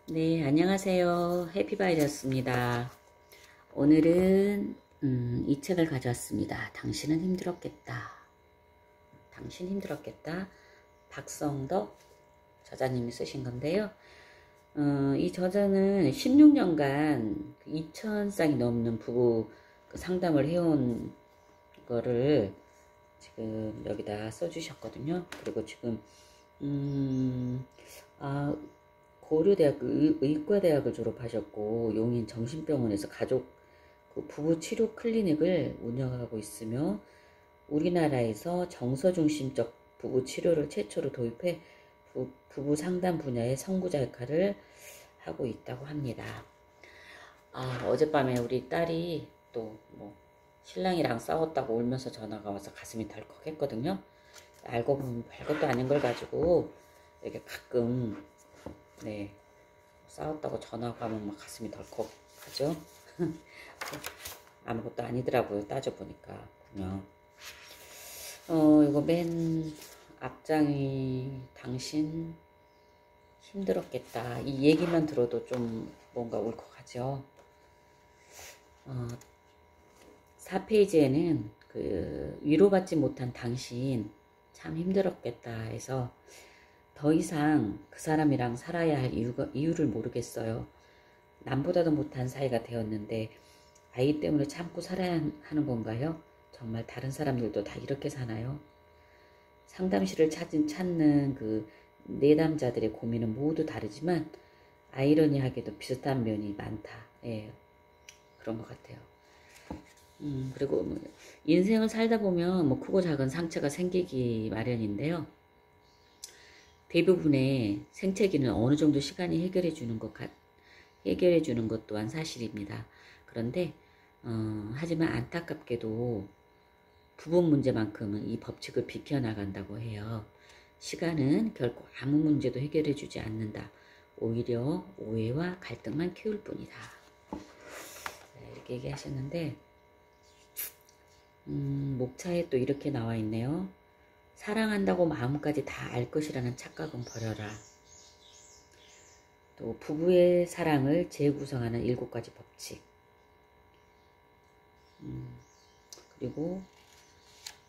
네, 안녕하세요. 해피바이러스입니다. 오늘은 이 책을 가져왔습니다. 당신은 힘들었겠다. 당신 힘들었겠다. 박성덕 저자님이 쓰신 건데요. 이 저자는 16년간 2,000쌍이 넘는 부부 상담을 해온 거를 지금 여기다 써주셨거든요. 그리고 지금 고려대학 의과대학을 졸업하셨고 용인 정신병원에서 가족 부부 치료 클리닉을 운영하고 있으며 우리나라에서 정서중심적 부부 치료를 최초로 도입해 부부 상담 분야의 선구자 역할을 하고 있다고 합니다. 어젯밤에 우리 딸이 또 신랑이랑 싸웠다고 울면서 전화가 와서 가슴이 덜컥했거든요. 알고 보면 별것도 아닌 걸 가지고 이렇게 가끔 싸웠다고 전화가 오면 막 가슴이 덜컥하죠. 아무것도 아니더라고요. 따져보니까 보면. 이거 맨 앞장이 당신 힘들었겠다. 이 얘기만 들어도 좀 뭔가 울컥하죠. 4페이지에는 위로받지 못한 당신 참 힘들었겠다 해서 더 이상 그 사람이랑 살아야 할 이유를 모르겠어요. 남보다도 못한 사이가 되었는데 아이 때문에 참고 살아야 하는 건가요? 정말 다른 사람들도 다 이렇게 사나요? 상담실을 찾는 그 내담자들의 고민은 모두 다르지만 아이러니하게도 비슷한 면이 많다. 예, 그런 것 같아요. 그리고 인생을 살다 보면 크고 작은 상처가 생기기 마련인데요. 대부분의 생채기는 어느 정도 시간이 해결해 주는 것 또한 사실입니다. 그런데 하지만 안타깝게도 부분 문제만큼은 이 법칙을 비켜나간다고 해요. 시간은 결코 아무 문제도 해결해 주지 않는다. 오히려 오해와 갈등만 키울 뿐이다. 이렇게 얘기하셨는데 목차에 또 이렇게 나와 있네요. 사랑한다고 마음까지 다 알 것이라는 착각은 버려라. 또 부부의 사랑을 재구성하는 7가지 법칙. 그리고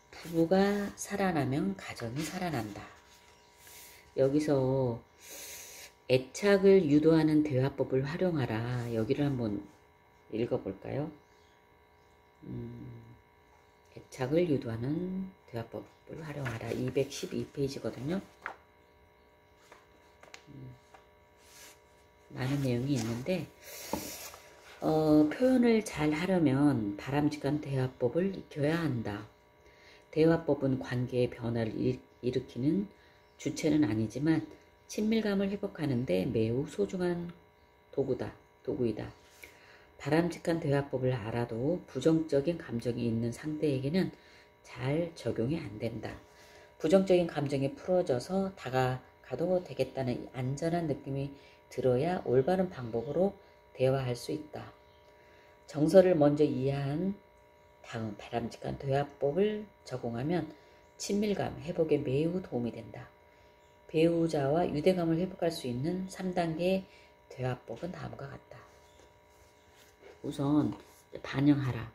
부부가 살아나면 가정이 살아난다. 여기서 애착을 유도하는 대화법을 활용하라. 여기를 한번 읽어볼까요? 애착을 유도하는 대화법을 활용하라. 212페이지거든요. 많은 내용이 있는데 표현을 잘 하려면 바람직한 대화법을 익혀야 한다. 대화법은 관계의 변화를 일으키는 주체는 아니지만 친밀감을 회복하는데 매우 소중한 도구이다. 바람직한 대화법을 알아도 부정적인 감정이 있는 상대에게는 잘 적용이 안 된다. 부정적인 감정이 풀어져서 다가가도 되겠다는 안전한 느낌이 들어야 올바른 방법으로 대화할 수 있다. 정서를 먼저 이해한 다음 바람직한 대화법을 적용하면 친밀감 회복에 매우 도움이 된다. 배우자와 유대감을 회복할 수 있는 3단계의 대화법은 다음과 같다. 우선 반영하라.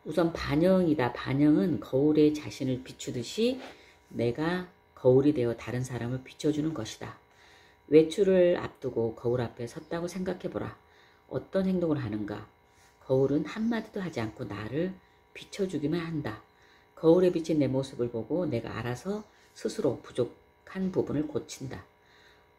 우선 반영이다. 반영은 거울에 자신을 비추듯이 내가 거울이 되어 다른 사람을 비춰주는 것이다. 외출을 앞두고 거울 앞에 섰다고 생각해보라. 어떤 행동을 하는가? 거울은 한마디도 하지 않고 나를 비춰주기만 한다. 거울에 비친 내 모습을 보고 내가 알아서 스스로 부족한 부분을 고친다.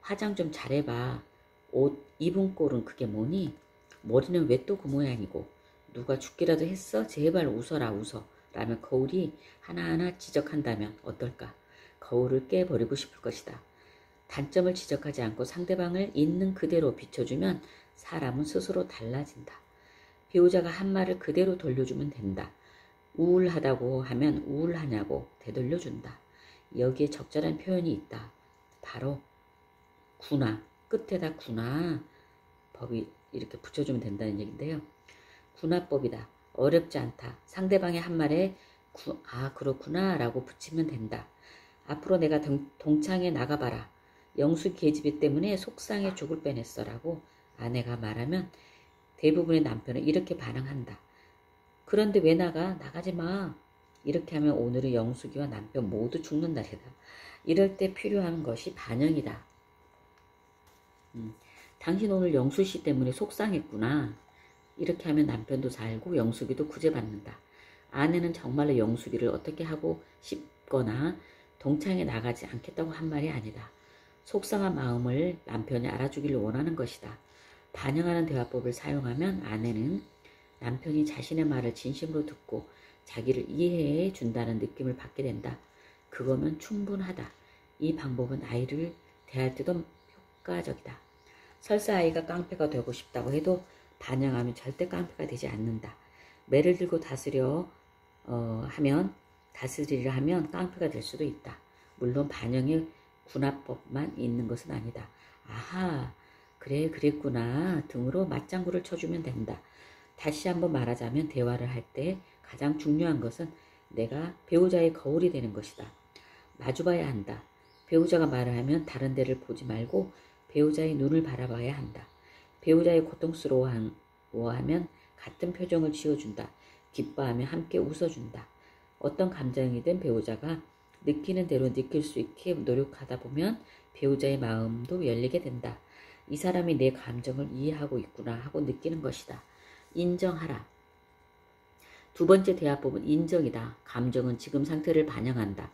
화장 좀 잘해봐. 옷 입은 꼴은 그게 뭐니? 머리는 왜 또 그 모양이고? 누가 죽기라도 했어? 제발 웃어라 웃어. 라며 거울이 하나하나 지적한다면 어떨까? 거울을 깨버리고 싶을 것이다. 단점을 지적하지 않고 상대방을 있는 그대로 비춰주면 사람은 스스로 달라진다. 배우자가 한 말을 그대로 돌려주면 된다. 우울하다고 하면 우울하냐고 되돌려준다. 여기에 적절한 표현이 있다. 바로 구나. 끝에다 구나. 법이 이렇게 붙여주면 된다는 얘기인데요. 구나법이다. 어렵지 않다. 상대방의 한 말에 그렇구나 라고 붙이면 된다. 앞으로 내가 동창회 나가봐라. 영수 계집애 때문에 속상해 죽을 뻔했어 라고 아내가 말하면 대부분의 남편은 이렇게 반응한다. 그런데 왜 나가? 나가지 마. 이렇게 하면 오늘은 영숙이와 남편 모두 죽는 날이다. 이럴 때 필요한 것이 반영이다. 당신 오늘 영수씨 때문에 속상했구나. 이렇게 하면 남편도 살고 영숙이도 구제받는다. 아내는 정말로 영숙이를 어떻게 하고 싶거나 동창에 나가지 않겠다고 한 말이 아니다. 속상한 마음을 남편이 알아주기를 원하는 것이다. 반영하는 대화법을 사용하면 아내는 남편이 자신의 말을 진심으로 듣고 자기를 이해해 준다는 느낌을 받게 된다. 그거면 충분하다. 이 방법은 아이를 대할 때도 효과적이다. 설사 아이가 깡패가 되고 싶다고 해도 반영하면 절대 깡패가 되지 않는다. 매를 들고 다스리려 하면 깡패가 될 수도 있다. 물론 반영의 군화법만 있는 것은 아니다. 아하, 그래 그랬구나 등으로 맞장구를 쳐주면 된다. 다시 한번 말하자면 대화를 할 때 가장 중요한 것은 내가 배우자의 거울이 되는 것이다. 마주봐야 한다. 배우자가 말을 하면 다른 데를 보지 말고 배우자의 눈을 바라봐야 한다. 배우자의 고통스러워하면 같은 표정을 지어준다. 기뻐하면 함께 웃어준다. 어떤 감정이든 배우자가 느끼는 대로 느낄 수 있게 노력하다 보면 배우자의 마음도 열리게 된다. 이 사람이 내 감정을 이해하고 있구나 하고 느끼는 것이다. 인정하라. 두 번째 대화법은 인정이다. 감정은 지금 상태를 반영한다.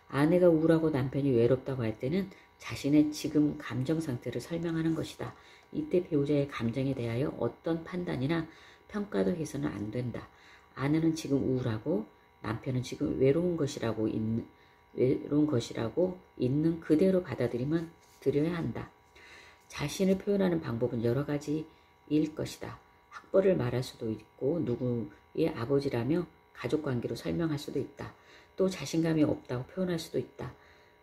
아내가 우울하고 남편이 외롭다고 할 때는 자신의 지금 감정 상태를 설명하는 것이다. 이때 배우자의 감정에 대하여 어떤 판단이나 평가도 해서는 안 된다. 아내는 지금 우울하고 남편은 지금 외로운 것이라고 있는 그대로 드려야 한다. 자신을 표현하는 방법은 여러 가지일 것이다. 학벌을 말할 수도 있고 누구의 아버지라며 가족관계로 설명할 수도 있다. 또 자신감이 없다고 표현할 수도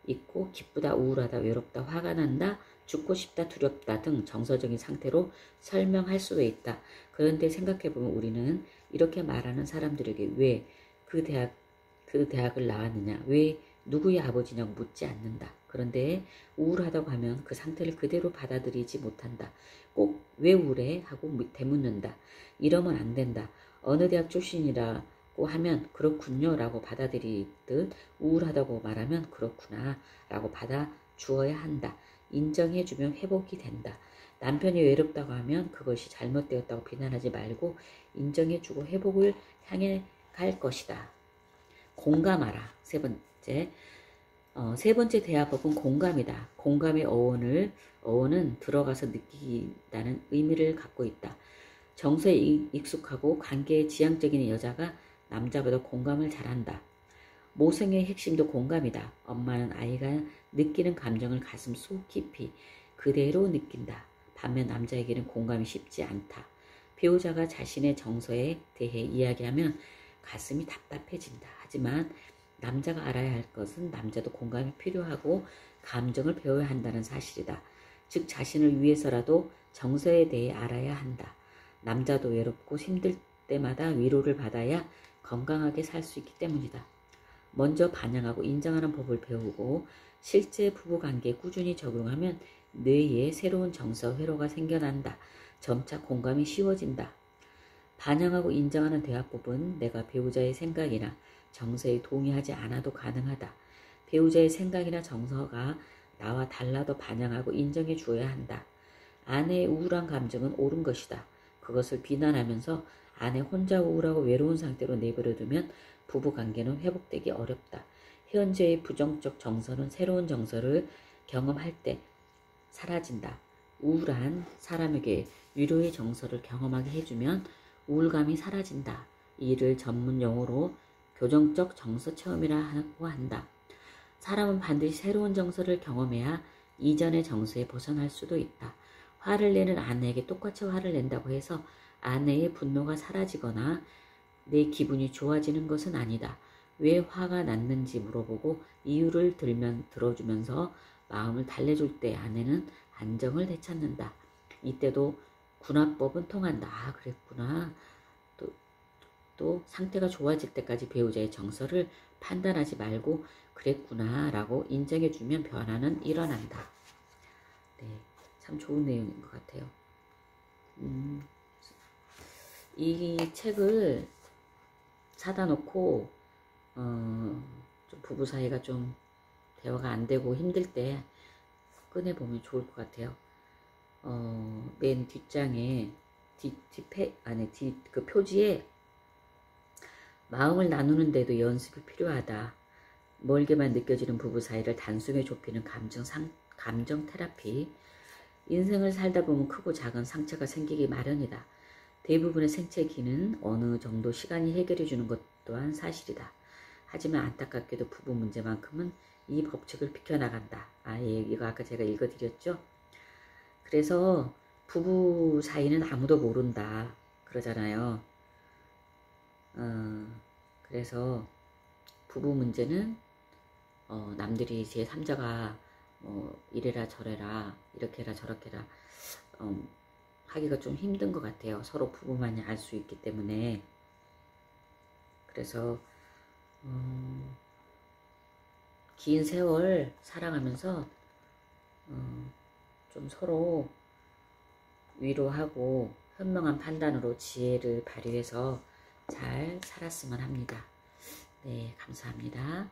있고 기쁘다, 우울하다, 외롭다, 화가 난다, 죽고 싶다, 두렵다 등 정서적인 상태로 설명할 수도 있다. 그런데 생각해보면 우리는 이렇게 말하는 사람들에게 왜 그 대학을 나왔느냐, 왜 누구의 아버지냐고 묻지 않는다. 그런데 우울하다고 하면 그 상태를 그대로 받아들이지 못한다. 꼭 왜 우울해? 하고 되묻는다. 이러면 안 된다. 어느 대학 출신이라고 하면 그렇군요 라고 받아들이듯 우울하다고 말하면 그렇구나 라고 받아주어야 한다. 인정해주면 회복이 된다. 남편이 외롭다고 하면 그것이 잘못되었다고 비난하지 말고 인정해주고 회복을 향해 갈 것이다. 공감하라. 세 번째 대화법은 공감이다. 공감의 어원은 들어가서 느끼다는 의미를 갖고 있다. 정서에 익숙하고 관계에 지향적인 여자가 남자보다 공감을 잘한다. 모성의 핵심도 공감이다. 엄마는 아이가 느끼는 감정을 가슴 속 깊이 그대로 느낀다. 반면 남자에게는 공감이 쉽지 않다. 배우자가 자신의 정서에 대해 이야기하면 가슴이 답답해진다. 하지만 남자가 알아야 할 것은 남자도 공감이 필요하고 감정을 배워야 한다는 사실이다. 즉 자신을 위해서라도 정서에 대해 알아야 한다. 남자도 외롭고 힘들 때마다 위로를 받아야 건강하게 살 수 있기 때문이다. 먼저 반영하고 인정하는 법을 배우고 실제 부부관계에 꾸준히 적용하면 뇌에 새로운 정서 회로가 생겨난다. 점차 공감이 쉬워진다. 반영하고 인정하는 대화법은 내가 배우자의 생각이나 정서에 동의하지 않아도 가능하다. 배우자의 생각이나 정서가 나와 달라도 반영하고 인정해 주어야 한다. 아내의 우울한 감정은 옳은 것이다. 그것을 비난하면서 아내 혼자 우울하고 외로운 상태로 내버려두면 부부관계는 회복되기 어렵다. 현재의 부정적 정서는 새로운 정서를 경험할 때 사라진다. 우울한 사람에게 위로의 정서를 경험하게 해주면 우울감이 사라진다. 이를 전문 용어로 교정적 정서 체험이라고 한다. 사람은 반드시 새로운 정서를 경험해야 이전의 정서에 벗어날 수도 있다. 화를 내는 아내에게 똑같이 화를 낸다고 해서 아내의 분노가 사라지거나 내 기분이 좋아지는 것은 아니다. 왜 화가 났는지 물어보고 이유를 들어주면서 마음을 달래줄 때 아내는 안정을 되찾는다. 이때도 군화법은 통한다. 아, 그랬구나. 또 상태가 좋아질 때까지 배우자의 정서를 판단하지 말고 그랬구나 라고 인정해주면 변화는 일어난다. 참 좋은 내용인 것 같아요. 이 책을 사다 놓고 좀 부부 사이가 좀 대화가 안 되고 힘들 때 꺼내보면 좋을 것 같아요. 맨 뒷장에 그 표지에 마음을 나누는데도 연습이 필요하다. 멀게만 느껴지는 부부 사이를 단숨에 좁히는 감정 테라피. 인생을 살다 보면 크고 작은 상처가 생기기 마련이다. 대부분의 생채기는 어느 정도 시간이 해결해 주는 것 또한 사실이다. 하지만 안타깝게도 부부 문제만큼은 이 법칙을 비켜나간다. 예, 이거 아까 제가 읽어드렸죠? 그래서 부부 사이는 아무도 모른다. 그러잖아요. 그래서 부부 문제는 남들이 제3자가 이래라 저래라 이렇게 해라 저렇게 해라 하기가 좀 힘든 것 같아요. 서로 부부만이 알 수 있기 때문에. 그래서 긴 세월 사랑하면서 좀 서로 위로하고 현명한 판단으로 지혜를 발휘해서 잘 살았으면 합니다. 네, 감사합니다.